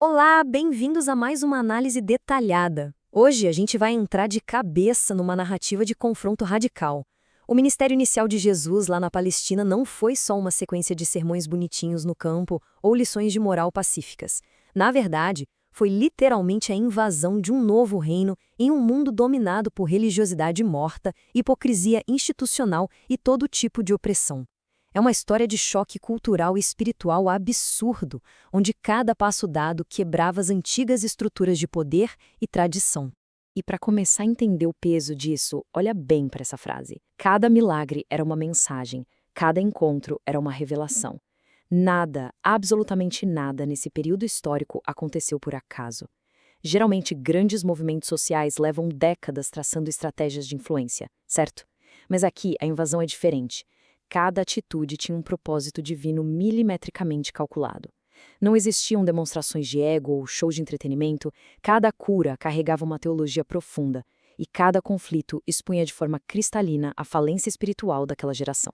Olá, bem-vindos a mais uma análise detalhada. Hoje a gente vai entrar de cabeça numa narrativa de confronto radical. O ministério inicial de Jesus lá na Palestina não foi só uma sequência de sermões bonitinhos no campo ou lições de moral pacíficas. Na verdade, foi literalmente a invasão de um novo reino em um mundo dominado por religiosidade morta, hipocrisia institucional e todo tipo de opressão. É uma história de choque cultural e espiritual absurdo, onde cada passo dado quebrava as antigas estruturas de poder e tradição. E para começar a entender o peso disso, olha bem para essa frase. Cada milagre era uma mensagem, cada encontro era uma revelação. Nada, absolutamente nada nesse período histórico aconteceu por acaso. Geralmente, grandes movimentos sociais levam décadas traçando estratégias de influência, certo? Mas aqui a invasão é diferente. Cada atitude tinha um propósito divino milimetricamente calculado. Não existiam demonstrações de ego ou shows de entretenimento, cada cura carregava uma teologia profunda, e cada conflito expunha de forma cristalina a falência espiritual daquela geração.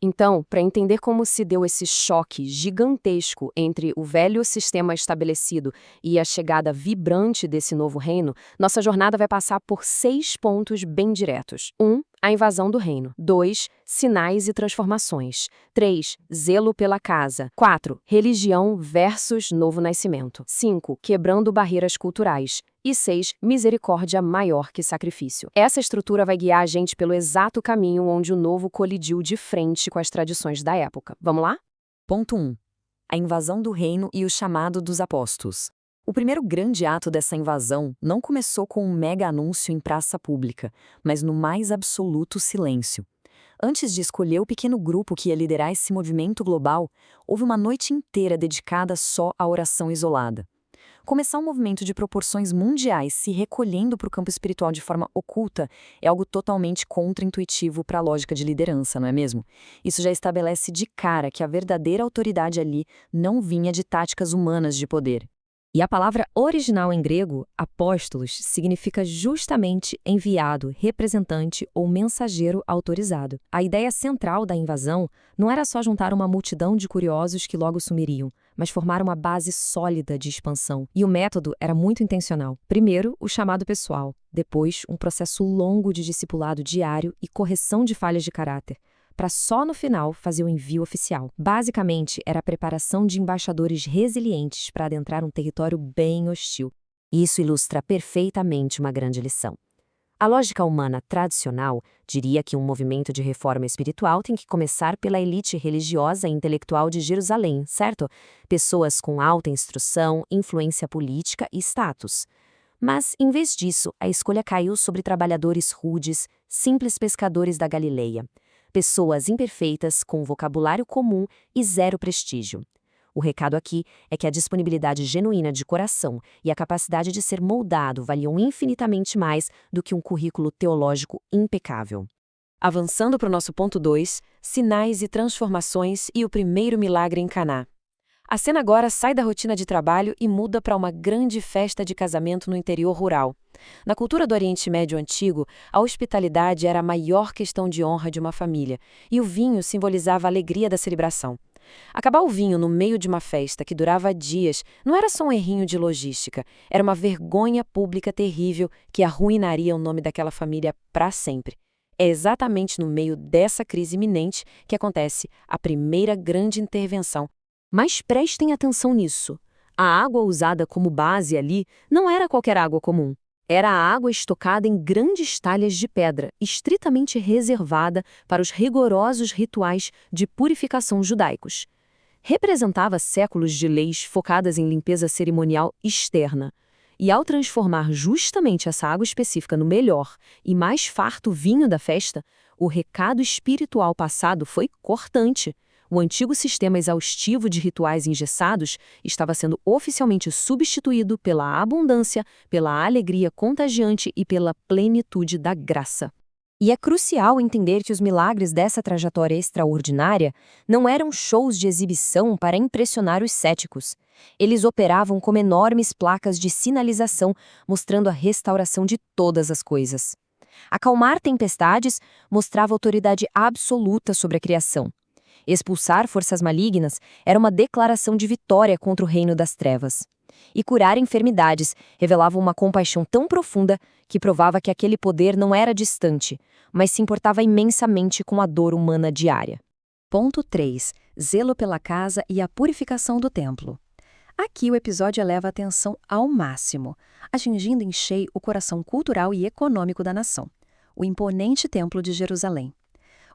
Então, para entender como se deu esse choque gigantesco entre o velho sistema estabelecido e a chegada vibrante desse novo reino, nossa jornada vai passar por 6 pontos bem diretos. 1. A invasão do reino. 2. Sinais e transformações. 3. Zelo pela casa. 4. Religião versus novo nascimento. 5. Quebrando barreiras culturais. E 6. Misericórdia maior que sacrifício. Essa estrutura vai guiar a gente pelo exato caminho onde o novo colidiu de frente com as tradições da época. Vamos lá? Ponto 1. A invasão do reino e o chamado dos apóstolos. O primeiro grande ato dessa invasão não começou com um mega anúncio em praça pública, mas no mais absoluto silêncio. Antes de escolher o pequeno grupo que ia liderar esse movimento global, houve uma noite inteira dedicada só à oração isolada. Começar um movimento de proporções mundiais se recolhendo para o campo espiritual de forma oculta é algo totalmente contraintuitivo para a lógica de liderança, não é mesmo? Isso já estabelece de cara que a verdadeira autoridade ali não vinha de táticas humanas de poder. E a palavra original em grego, apóstolos, significa justamente enviado, representante ou mensageiro autorizado. A ideia central da invasão não era só juntar uma multidão de curiosos que logo sumiriam, mas formar uma base sólida de expansão. E o método era muito intencional. Primeiro, o chamado pessoal. Depois, um processo longo de discipulado diário e correção de falhas de caráter, para só no final fazer o envio oficial. Basicamente, era a preparação de embaixadores resilientes para adentrar um território bem hostil. Isso ilustra perfeitamente uma grande lição. A lógica humana tradicional diria que um movimento de reforma espiritual tem que começar pela elite religiosa e intelectual de Jerusalém, certo? Pessoas com alta instrução, influência política e status. Mas, em vez disso, a escolha caiu sobre trabalhadores rudes, simples pescadores da Galileia. Pessoas imperfeitas, com vocabulário comum e zero prestígio. O recado aqui é que a disponibilidade genuína de coração e a capacidade de ser moldado valiam infinitamente mais do que um currículo teológico impecável. Avançando para o nosso ponto 2, sinais e transformações e o primeiro milagre em Caná. A cena agora sai da rotina de trabalho e muda para uma grande festa de casamento no interior rural. Na cultura do Oriente Médio Antigo, a hospitalidade era a maior questão de honra de uma família, e o vinho simbolizava a alegria da celebração. Acabar o vinho no meio de uma festa que durava dias não era só um errinho de logística, era uma vergonha pública terrível que arruinaria o nome daquela família para sempre. É exatamente no meio dessa crise iminente que acontece a primeira grande intervenção. Mas prestem atenção nisso. A água usada como base ali não era qualquer água comum. Era a água estocada em grandes talhas de pedra, estritamente reservada para os rigorosos rituais de purificação judaicos. Representava séculos de leis focadas em limpeza cerimonial externa. E ao transformar justamente essa água específica no melhor e mais farto vinho da festa, o recado espiritual passado foi cortante. O antigo sistema exaustivo de rituais engessados estava sendo oficialmente substituído pela abundância, pela alegria contagiante e pela plenitude da graça. E é crucial entender que os milagres dessa trajetória extraordinária não eram shows de exibição para impressionar os céticos. Eles operavam como enormes placas de sinalização, mostrando a restauração de todas as coisas. Acalmar tempestades mostrava autoridade absoluta sobre a criação. Expulsar forças malignas era uma declaração de vitória contra o reino das trevas. E curar enfermidades revelava uma compaixão tão profunda que provava que aquele poder não era distante, mas se importava imensamente com a dor humana diária. Ponto 3. Zelo pela casa e a purificação do templo. Aqui o episódio eleva a atenção ao máximo, atingindo em cheio o coração cultural e econômico da nação, o imponente Templo de Jerusalém.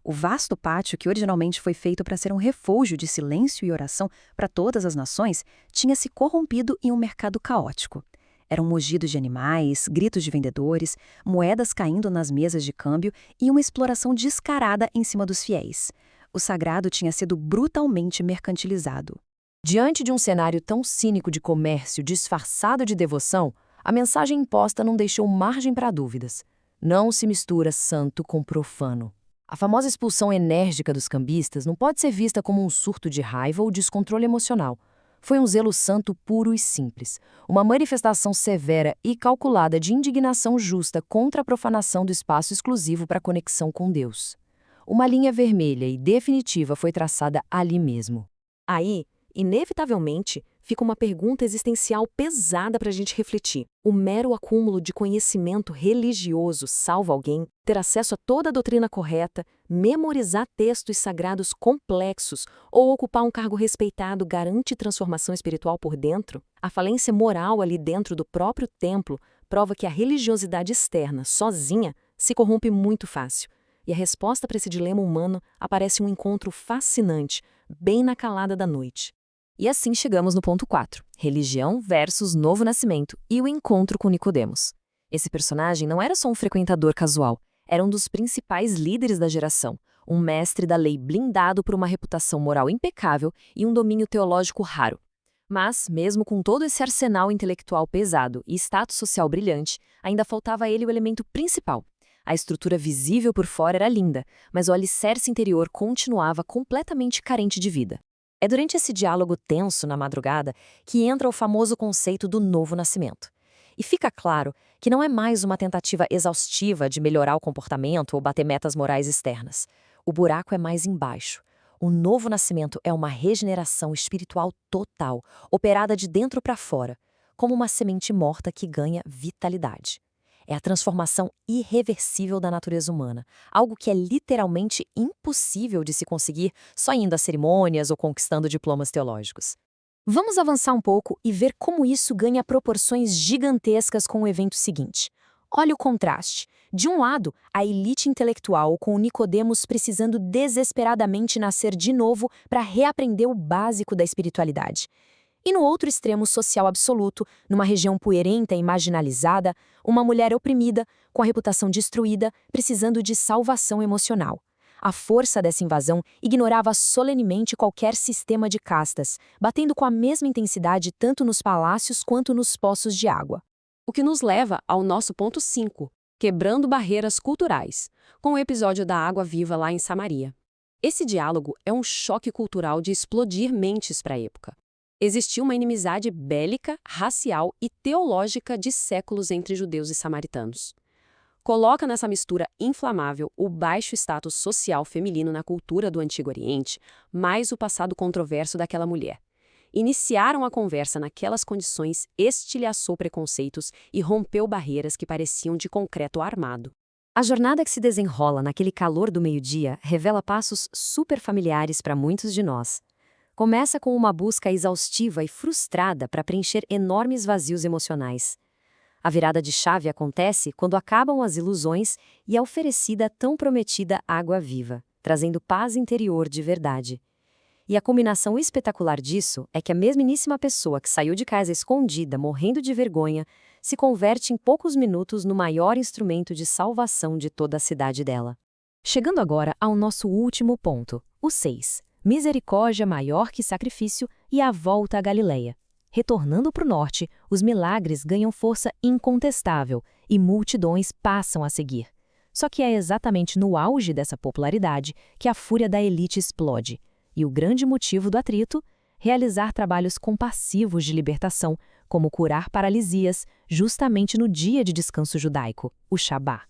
O vasto pátio, que originalmente foi feito para ser um refúgio de silêncio e oração para todas as nações, tinha se corrompido em um mercado caótico. Eram mugidos de animais, gritos de vendedores, moedas caindo nas mesas de câmbio e uma exploração descarada em cima dos fiéis. O sagrado tinha sido brutalmente mercantilizado. Diante de um cenário tão cínico de comércio disfarçado de devoção, a mensagem imposta não deixou margem para dúvidas. Não se mistura santo com profano. A famosa expulsão enérgica dos cambistas não pode ser vista como um surto de raiva ou descontrole emocional. Foi um zelo santo puro e simples, uma manifestação severa e calculada de indignação justa contra a profanação do espaço exclusivo para a conexão com Deus. Uma linha vermelha e definitiva foi traçada ali mesmo. Aí, inevitavelmente, fica uma pergunta existencial pesada para a gente refletir. O mero acúmulo de conhecimento religioso salva alguém? Ter acesso a toda a doutrina correta, memorizar textos sagrados complexos ou ocupar um cargo respeitado garante transformação espiritual por dentro? A falência moral ali dentro do próprio templo prova que a religiosidade externa, sozinha, se corrompe muito fácil. E a resposta para esse dilema humano aparece um encontro fascinante, bem na calada da noite. E assim chegamos no ponto 4, religião versus novo nascimento e o encontro com Nicodemos. Esse personagem não era só um frequentador casual, era um dos principais líderes da geração, um mestre da lei blindado por uma reputação moral impecável e um domínio teológico raro. Mas, mesmo com todo esse arsenal intelectual pesado e status social brilhante, ainda faltava a ele o elemento principal. A estrutura visível por fora era linda, mas o alicerce interior continuava completamente carente de vida. É durante esse diálogo tenso na madrugada que entra o famoso conceito do novo nascimento. E fica claro que não é mais uma tentativa exaustiva de melhorar o comportamento ou bater metas morais externas. O buraco é mais embaixo. O novo nascimento é uma regeneração espiritual total, operada de dentro para fora, como uma semente morta que ganha vitalidade. É a transformação irreversível da natureza humana, algo que é literalmente impossível de se conseguir só indo a cerimônias ou conquistando diplomas teológicos. Vamos avançar um pouco e ver como isso ganha proporções gigantescas com o evento seguinte. Olha o contraste. De um lado, a elite intelectual com o Nicodemos precisando desesperadamente nascer de novo para reaprender o básico da espiritualidade. E no outro extremo social absoluto, numa região poeirenta e marginalizada, uma mulher oprimida, com a reputação destruída, precisando de salvação emocional. A força dessa invasão ignorava solenemente qualquer sistema de castas, batendo com a mesma intensidade tanto nos palácios quanto nos poços de água. O que nos leva ao nosso ponto 5, quebrando barreiras culturais, com o episódio da água viva lá em Samaria. Esse diálogo é um choque cultural de explodir mentes para a época. Existia uma inimizade bélica, racial e teológica de séculos entre judeus e samaritanos. Coloca nessa mistura inflamável o baixo status social feminino na cultura do Antigo Oriente, mais o passado controverso daquela mulher. Iniciaram a conversa naquelas condições, estilhaçou preconceitos e rompeu barreiras que pareciam de concreto armado. A jornada que se desenrola naquele calor do meio-dia revela passos super familiares para muitos de nós. Começa com uma busca exaustiva e frustrada para preencher enormes vazios emocionais. A virada de chave acontece quando acabam as ilusões e é oferecida a tão prometida água viva, trazendo paz interior de verdade. E a combinação espetacular disso é que a mesmíssima pessoa que saiu de casa escondida, morrendo de vergonha, se converte em poucos minutos no maior instrumento de salvação de toda a cidade dela. Chegando agora ao nosso último ponto, o 6. Misericórdia maior que sacrifício e a volta à Galileia. Retornando para o norte, os milagres ganham força incontestável e multidões passam a seguir. Só que é exatamente no auge dessa popularidade que a fúria da elite explode. E o grande motivo do atrito? Realizar trabalhos compassivos de libertação, como curar paralisias, justamente no dia de descanso judaico, o Shabá.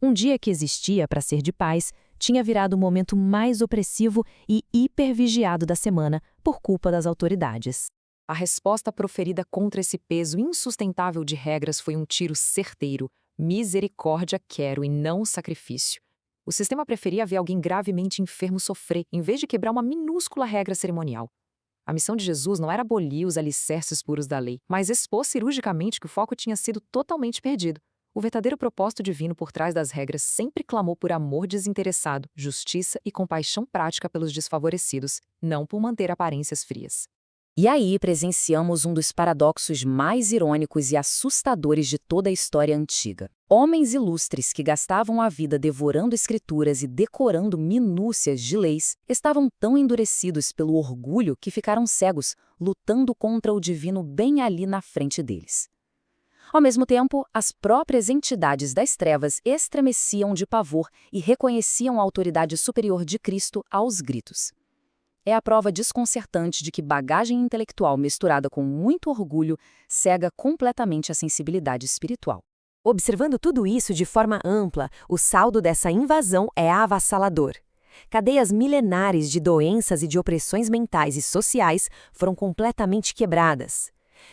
Um dia que existia para ser de paz, tinha virado o momento mais opressivo e hipervigiado da semana por culpa das autoridades. A resposta proferida contra esse peso insustentável de regras foi um tiro certeiro: misericórdia quero e não sacrifício. O sistema preferia ver alguém gravemente enfermo sofrer, em vez de quebrar uma minúscula regra cerimonial. A missão de Jesus não era abolir os alicerces puros da lei, mas expor cirurgicamente que o foco tinha sido totalmente perdido. O verdadeiro propósito divino por trás das regras sempre clamou por amor desinteressado, justiça e compaixão prática pelos desfavorecidos, não por manter aparências frias. E aí presenciamos um dos paradoxos mais irônicos e assustadores de toda a história antiga. Homens ilustres que gastavam a vida devorando escrituras e decorando minúcias de leis estavam tão endurecidos pelo orgulho que ficaram cegos, lutando contra o divino bem ali na frente deles. Ao mesmo tempo, as próprias entidades das trevas estremeciam de pavor e reconheciam a autoridade superior de Cristo aos gritos. É a prova desconcertante de que bagagem intelectual misturada com muito orgulho cega completamente a sensibilidade espiritual. Observando tudo isso de forma ampla, o saldo dessa invasão é avassalador. Cadeias milenares de doenças e de opressões mentais e sociais foram completamente quebradas.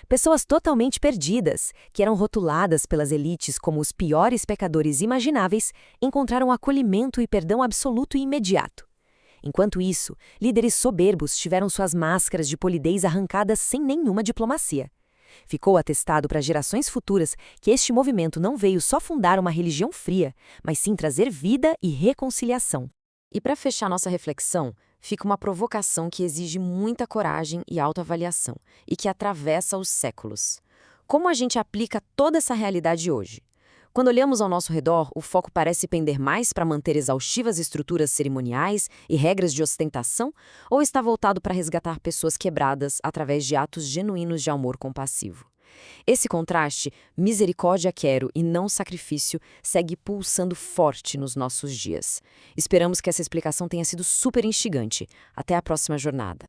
Pessoas totalmente perdidas, que eram rotuladas pelas elites como os piores pecadores imagináveis, encontraram acolhimento e perdão absoluto e imediato. Enquanto isso, líderes soberbos tiveram suas máscaras de polidez arrancadas sem nenhuma diplomacia. Ficou atestado para gerações futuras que este movimento não veio só fundar uma religião fria, mas sim trazer vida e reconciliação. E para fechar nossa reflexão, fica uma provocação que exige muita coragem e autoavaliação, e que atravessa os séculos. Como a gente aplica toda essa realidade hoje? Quando olhamos ao nosso redor, o foco parece pender mais para manter exaustivas estruturas cerimoniais e regras de ostentação, ou está voltado para resgatar pessoas quebradas através de atos genuínos de amor compassivo? Esse contraste, misericórdia quero e não sacrifício, segue pulsando forte nos nossos dias. Esperamos que essa explicação tenha sido super instigante. Até a próxima jornada.